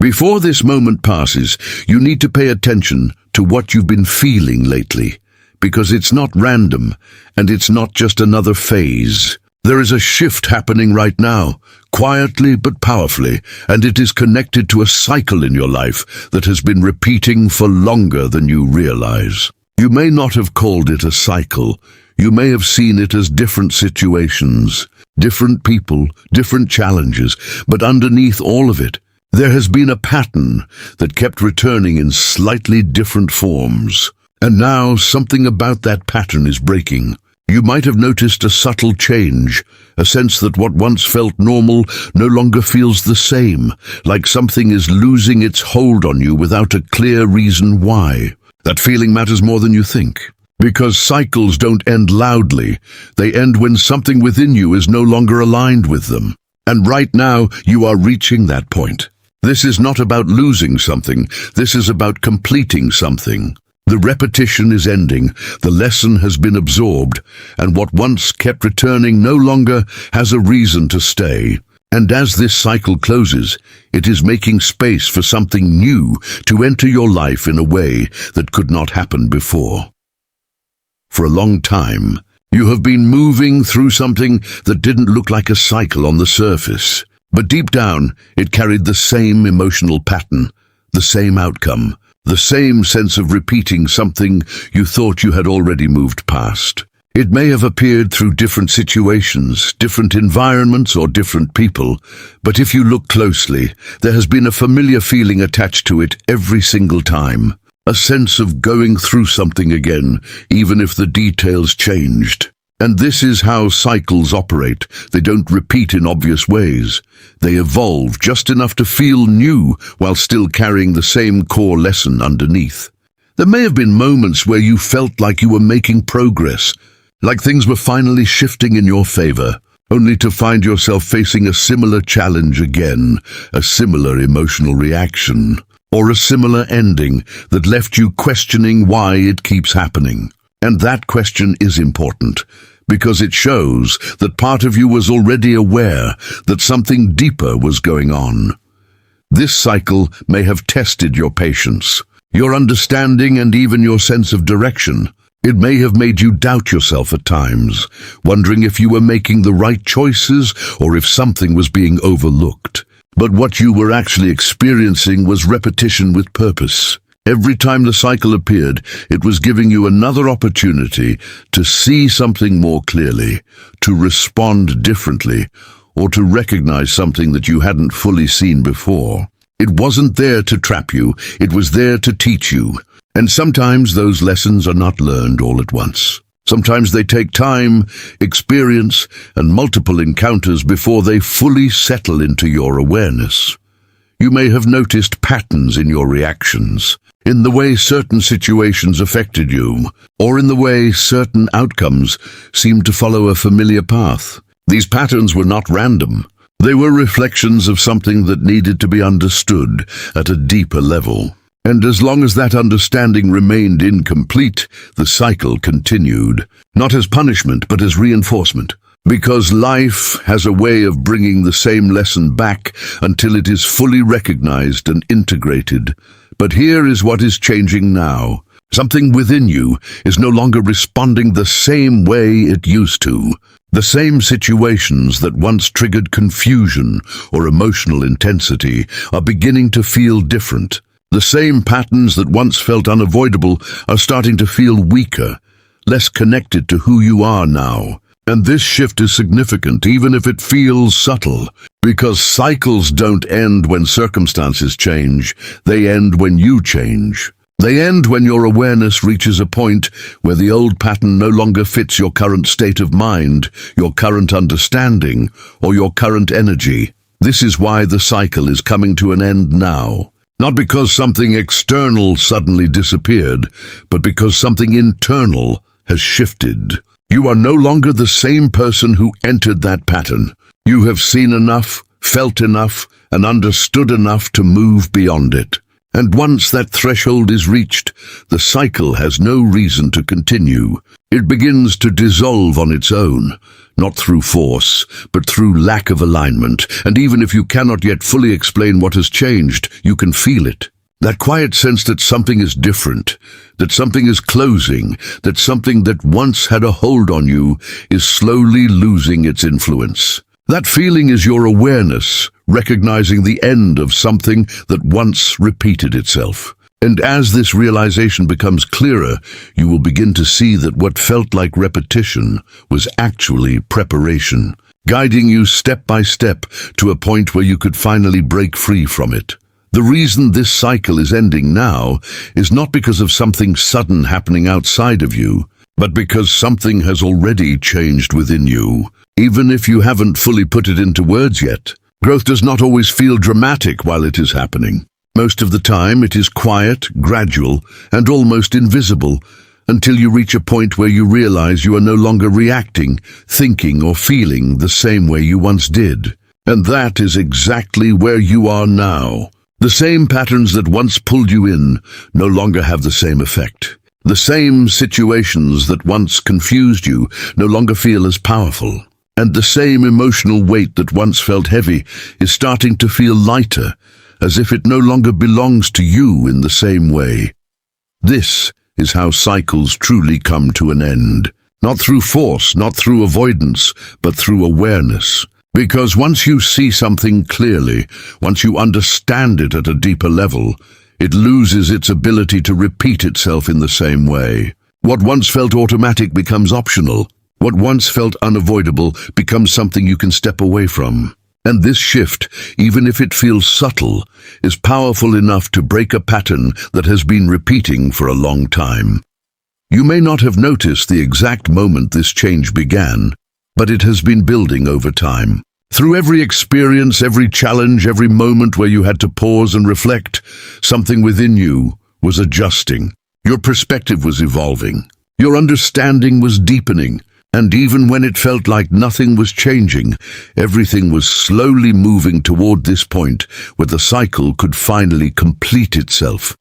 Before this moment passes, you need to pay attention to what you've been feeling lately, because it's not random, and it's not just another phase. There is a shift happening right now, quietly but powerfully, and it is connected to a cycle in your life that has been repeating for longer than you realize. You may not have called it a cycle. You may have seen it as different situations, different people, different challenges, but underneath all of it, there has been a pattern that kept returning in slightly different forms. And now something about that pattern is breaking. You might have noticed a subtle change, a sense that what once felt normal no longer feels the same, like something is losing its hold on you without a clear reason why. That feeling matters more than you think. Because cycles don't end loudly, they end when something within you is no longer aligned with them. And right now, you are reaching that point. This is not about losing something, this is about completing something. The repetition is ending, the lesson has been absorbed, and what once kept returning no longer has a reason to stay. And as this cycle closes, it is making space for something new to enter your life in a way that could not happen before. For a long time, you have been moving through something that didn't look like a cycle on the surface. But deep down, it carried the same emotional pattern, the same outcome, the same sense of repeating something you thought you had already moved past. It may have appeared through different situations, different environments, or different people, but if you look closely, there has been a familiar feeling attached to it every single time. A sense of going through something again, even if the details changed. And this is how cycles operate. They don't repeat in obvious ways. They evolve just enough to feel new while still carrying the same core lesson underneath. There may have been moments where you felt like you were making progress, like things were finally shifting in your favor, only to find yourself facing a similar challenge again, a similar emotional reaction, or a similar ending that left you questioning why it keeps happening. And that question is important, because it shows that part of you was already aware that something deeper was going on. This cycle may have tested your patience, your understanding, and even your sense of direction. It may have made you doubt yourself at times, wondering if you were making the right choices or if something was being overlooked. But what you were actually experiencing was repetition with purpose. Every time the cycle appeared, it was giving you another opportunity to see something more clearly, to respond differently, or to recognize something that you hadn't fully seen before. It wasn't there to trap you, it was there to teach you. And sometimes those lessons are not learned all at once. Sometimes they take time, experience, and multiple encounters before they fully settle into your awareness. You may have noticed patterns in your reactions, in the way certain situations affected you, or in the way certain outcomes seemed to follow a familiar path. These patterns were not random. They were reflections of something that needed to be understood at a deeper level. And as long as that understanding remained incomplete, the cycle continued, not as punishment but as reinforcement. Because life has a way of bringing the same lesson back until it is fully recognized and integrated. But here is what is changing now. Something within you is no longer responding the same way it used to. The same situations that once triggered confusion or emotional intensity are beginning to feel different. The same patterns that once felt unavoidable are starting to feel weaker, less connected to who you are now. And this shift is significant, even if it feels subtle, because cycles don't end when circumstances change. They end when you change. They end when your awareness reaches a point where the old pattern no longer fits your current state of mind, your current understanding, or your current energy. This is why the cycle is coming to an end now. Not because something external suddenly disappeared, but because something internal has shifted. You are no longer the same person who entered that pattern. You have seen enough, felt enough, and understood enough to move beyond it. And once that threshold is reached, the cycle has no reason to continue. It begins to dissolve on its own, not through force, but through lack of alignment. And even if you cannot yet fully explain what has changed, you can feel it. That quiet sense that something is different, that something is closing, that something that once had a hold on you is slowly losing its influence. That feeling is your awareness, recognizing the end of something that once repeated itself. And as this realization becomes clearer, you will begin to see that what felt like repetition was actually preparation, guiding you step by step to a point where you could finally break free from it. The reason this cycle is ending now is not because of something sudden happening outside of you, but because something has already changed within you, even if you haven't fully put it into words yet. Growth does not always feel dramatic while it is happening. Most of the time it is quiet, gradual, and almost invisible, until you reach a point where you realize you are no longer reacting, thinking, or feeling the same way you once did. And that is exactly where you are now. The same patterns that once pulled you in no longer have the same effect. The same situations that once confused you no longer feel as powerful. And the same emotional weight that once felt heavy is starting to feel lighter, as if it no longer belongs to you in the same way. This is how cycles truly come to an end. Not through force, not through avoidance, but through awareness. Because once you see something clearly, once you understand it at a deeper level, it loses its ability to repeat itself in the same way. What once felt automatic becomes optional. What once felt unavoidable becomes something you can step away from. And this shift, even if it feels subtle, is powerful enough to break a pattern that has been repeating for a long time. You may not have noticed the exact moment this change began, but it has been building over time. Through every experience, every challenge, every moment where you had to pause and reflect, something within you was adjusting. Your perspective was evolving. Your understanding was deepening. And even when it felt like nothing was changing, everything was slowly moving toward this point where the cycle could finally complete itself.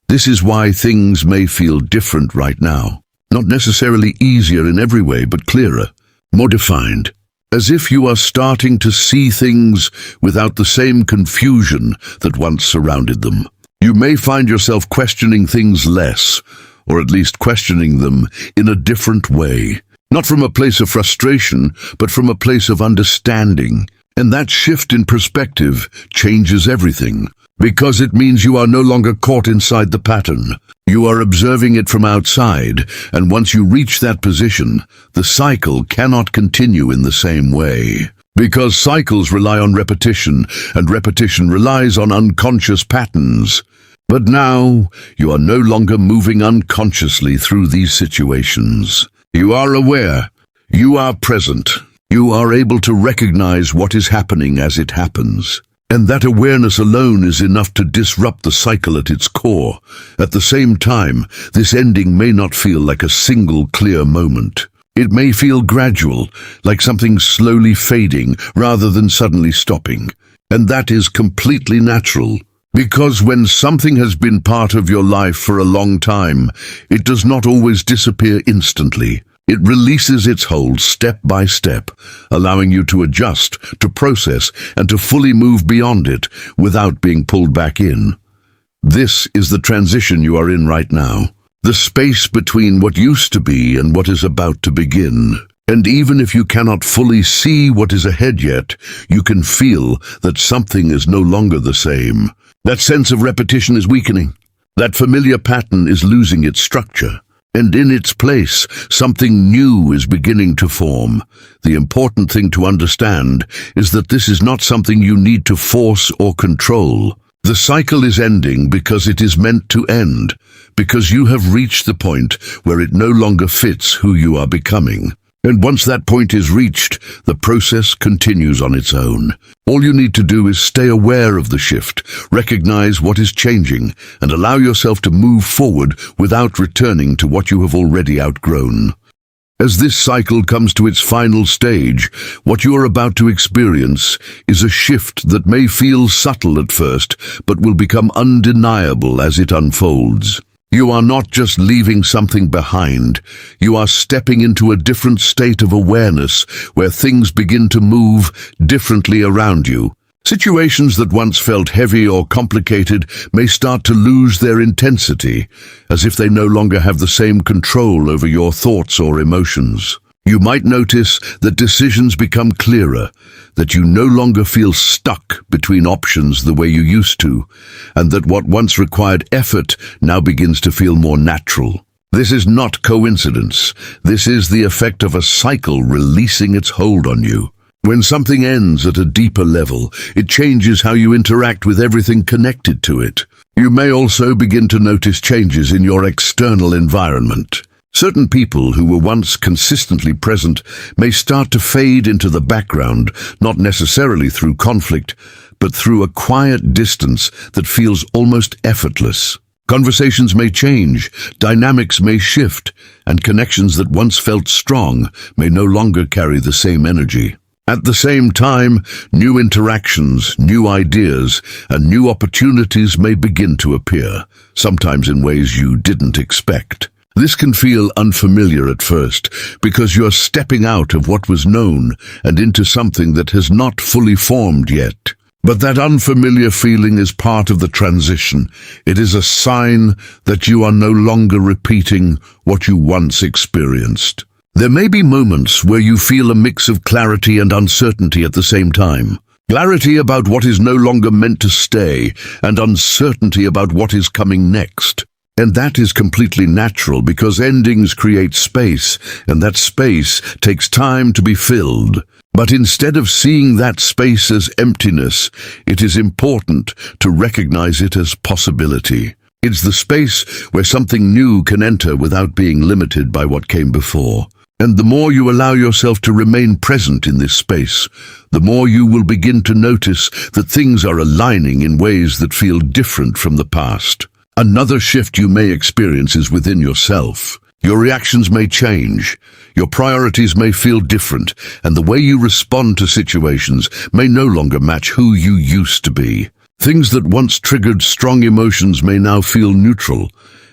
This is why things may feel different right now. Not necessarily easier in every way, but clearer, more defined. As if you are starting to see things without the same confusion that once surrounded them. You may find yourself questioning things less, or at least questioning them in a different way. Not from a place of frustration, but from a place of understanding. And that shift in perspective changes everything, because it means you are no longer caught inside the pattern. You are observing it from outside, and once you reach that position, the cycle cannot continue in the same way. Because cycles rely on repetition, and repetition relies on unconscious patterns. But now, you are no longer moving unconsciously through these situations. You are aware. You are present. You are able to recognize what is happening as it happens. And that awareness alone is enough to disrupt the cycle at its core. At the same time, this ending may not feel like a single clear moment. It may feel gradual, like something slowly fading rather than suddenly stopping. And that is completely natural. Because when something has been part of your life for a long time, it does not always disappear instantly. It releases its hold step by step, allowing you to adjust, to process, and to fully move beyond it without being pulled back in. This is the transition you are in right now. The space between what used to be and what is about to begin. And even if you cannot fully see what is ahead yet, you can feel that something is no longer the same. That sense of repetition is weakening. That familiar pattern is losing its structure. And in its place, something new is beginning to form. The important thing to understand is that this is not something you need to force or control. The cycle is ending because it is meant to end, because you have reached the point where it no longer fits who you are becoming. And once that point is reached, the process continues on its own. All you need to do is stay aware of the shift, recognize what is changing, and allow yourself to move forward without returning to what you have already outgrown. As this cycle comes to its final stage, what you are about to experience is a shift that may feel subtle at first, but will become undeniable as it unfolds. You are not just leaving something behind, you are stepping into a different state of awareness where things begin to move differently around you. Situations that once felt heavy or complicated may start to lose their intensity, as if they no longer have the same control over your thoughts or emotions. You might notice that decisions become clearer, that you no longer feel stuck between options the way you used to, and that what once required effort now begins to feel more natural. This is not coincidence. This is the effect of a cycle releasing its hold on you. When something ends at a deeper level, it changes how you interact with everything connected to it. You may also begin to notice changes in your external environment. Certain people who were once consistently present may start to fade into the background, not necessarily through conflict, but through a quiet distance that feels almost effortless. Conversations may change, dynamics may shift, and connections that once felt strong may no longer carry the same energy. At the same time, new interactions, new ideas, and new opportunities may begin to appear, sometimes in ways you didn't expect. This can feel unfamiliar at first, because you're stepping out of what was known and into something that has not fully formed yet. But that unfamiliar feeling is part of the transition. It is a sign that you are no longer repeating what you once experienced. There may be moments where you feel a mix of clarity and uncertainty at the same time. Clarity about what is no longer meant to stay, and uncertainty about what is coming next. And that is completely natural because endings create space, and that space takes time to be filled. But instead of seeing that space as emptiness, it is important to recognize it as possibility. It's the space where something new can enter without being limited by what came before. And the more you allow yourself to remain present in this space, the more you will begin to notice that things are aligning in ways that feel different from the past. Another shift you may experience is within yourself. Your reactions may change, your priorities may feel different, and the way you respond to situations may no longer match who you used to be. Things that once triggered strong emotions may now feel neutral,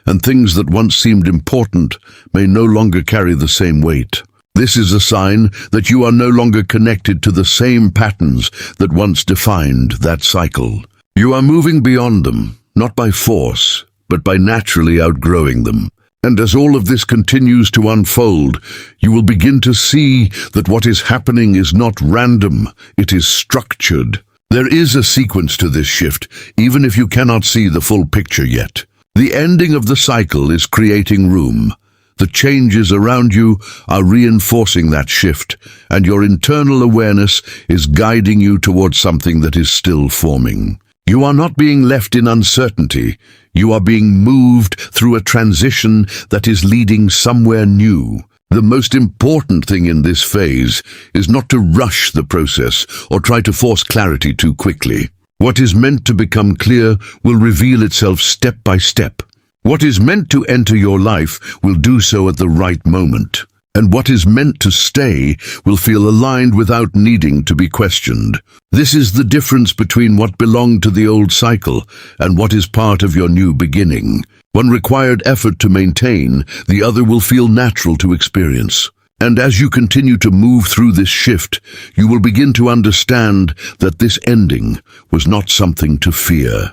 and things that once seemed important may no longer carry the same weight. This is a sign that you are no longer connected to the same patterns that once defined that cycle. You are moving beyond them, not by force, but by naturally outgrowing them. And as all of this continues to unfold, you will begin to see that what is happening is not random, it is structured. There is a sequence to this shift, even if you cannot see the full picture yet. The ending of the cycle is creating room. The changes around you are reinforcing that shift, and your internal awareness is guiding you towards something that is still forming. You are not being left in uncertainty. You are being moved through a transition that is leading somewhere new. The most important thing in this phase is not to rush the process or try to force clarity too quickly. What is meant to become clear will reveal itself step by step. What is meant to enter your life will do so at the right moment. And what is meant to stay will feel aligned without needing to be questioned. This is the difference between what belonged to the old cycle and what is part of your new beginning. One required effort to maintain, the other will feel natural to experience. And as you continue to move through this shift, you will begin to understand that this ending was not something to fear.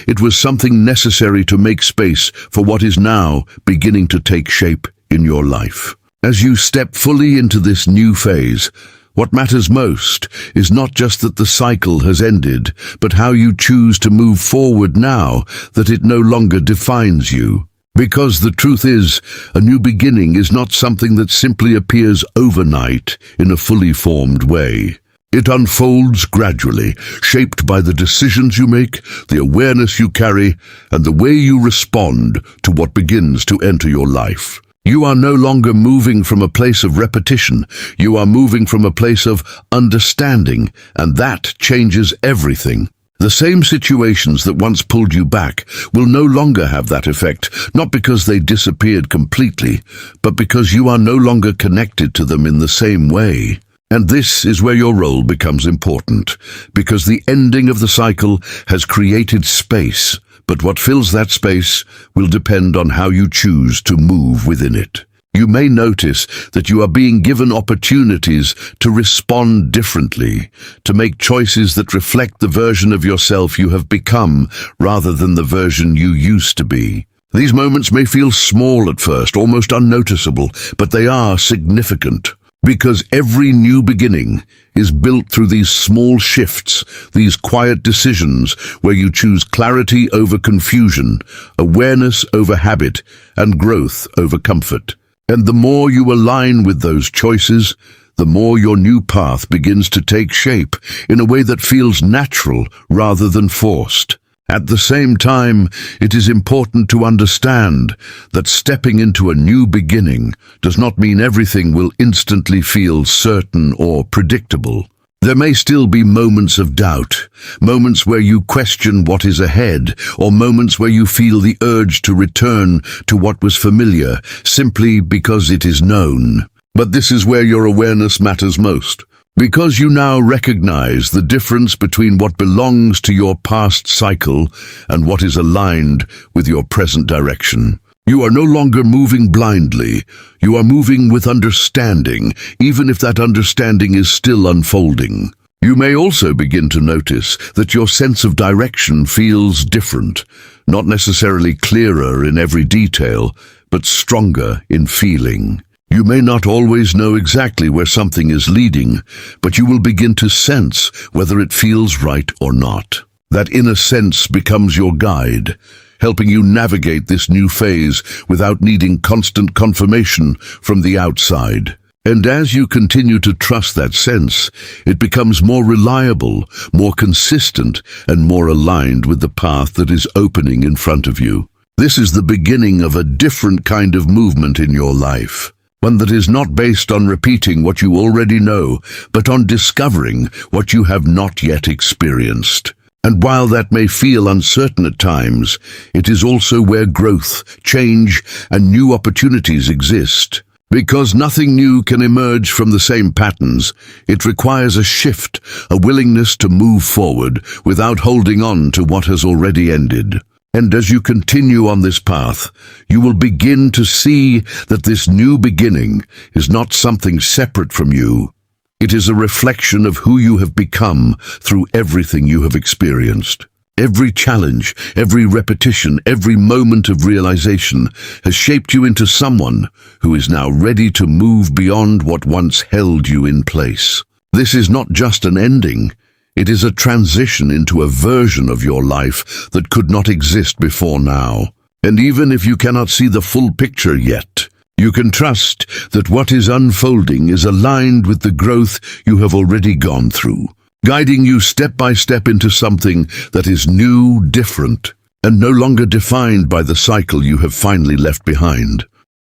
It was something necessary to make space for what is now beginning to take shape in your life. As you step fully into this new phase, what matters most is not just that the cycle has ended, but how you choose to move forward now that it no longer defines you. Because the truth is, a new beginning is not something that simply appears overnight in a fully formed way. It unfolds gradually, shaped by the decisions you make, the awareness you carry, and the way you respond to what begins to enter your life. You are no longer moving from a place of repetition. You are moving from a place of understanding, and that changes everything. The same situations that once pulled you back will no longer have that effect, not because they disappeared completely, but because you are no longer connected to them in the same way. And this is where your role becomes important, because the ending of the cycle has created space, but what fills that space will depend on how you choose to move within it. You may notice that you are being given opportunities to respond differently, to make choices that reflect the version of yourself you have become rather than the version you used to be. These moments may feel small at first, almost unnoticeable, but they are significant. Because every new beginning is built through these small shifts, these quiet decisions where you choose clarity over confusion, awareness over habit, and growth over comfort. And the more you align with those choices, the more your new path begins to take shape in a way that feels natural rather than forced. At the same time, it is important to understand that stepping into a new beginning does not mean everything will instantly feel certain or predictable. There may still be moments of doubt, moments where you question what is ahead, or moments where you feel the urge to return to what was familiar simply because it is known. But this is where your awareness matters most. Because you now recognize the difference between what belongs to your past cycle and what is aligned with your present direction. You are no longer moving blindly. You are moving with understanding, even if that understanding is still unfolding. You may also begin to notice that your sense of direction feels different, not necessarily clearer in every detail, but stronger in feeling. You may not always know exactly where something is leading, but you will begin to sense whether it feels right or not. That inner sense becomes your guide, helping you navigate this new phase without needing constant confirmation from the outside. And as you continue to trust that sense, it becomes more reliable, more consistent, and more aligned with the path that is opening in front of you. This is the beginning of a different kind of movement in your life. One that is not based on repeating what you already know, but on discovering what you have not yet experienced. And while that may feel uncertain at times, it is also where growth, change, and new opportunities exist. Because nothing new can emerge from the same patterns, it requires a shift, a willingness to move forward without holding on to what has already ended. And as you continue on this path, you will begin to see that this new beginning is not something separate from you. It is a reflection of who you have become through everything you have experienced. Every challenge, every repetition, every moment of realization has shaped you into someone who is now ready to move beyond what once held you in place. This is not just an ending. It is a transition into a version of your life that could not exist before now. And even if you cannot see the full picture yet, you can trust that what is unfolding is aligned with the growth you have already gone through, guiding you step by step into something that is new, different, and no longer defined by the cycle you have finally left behind.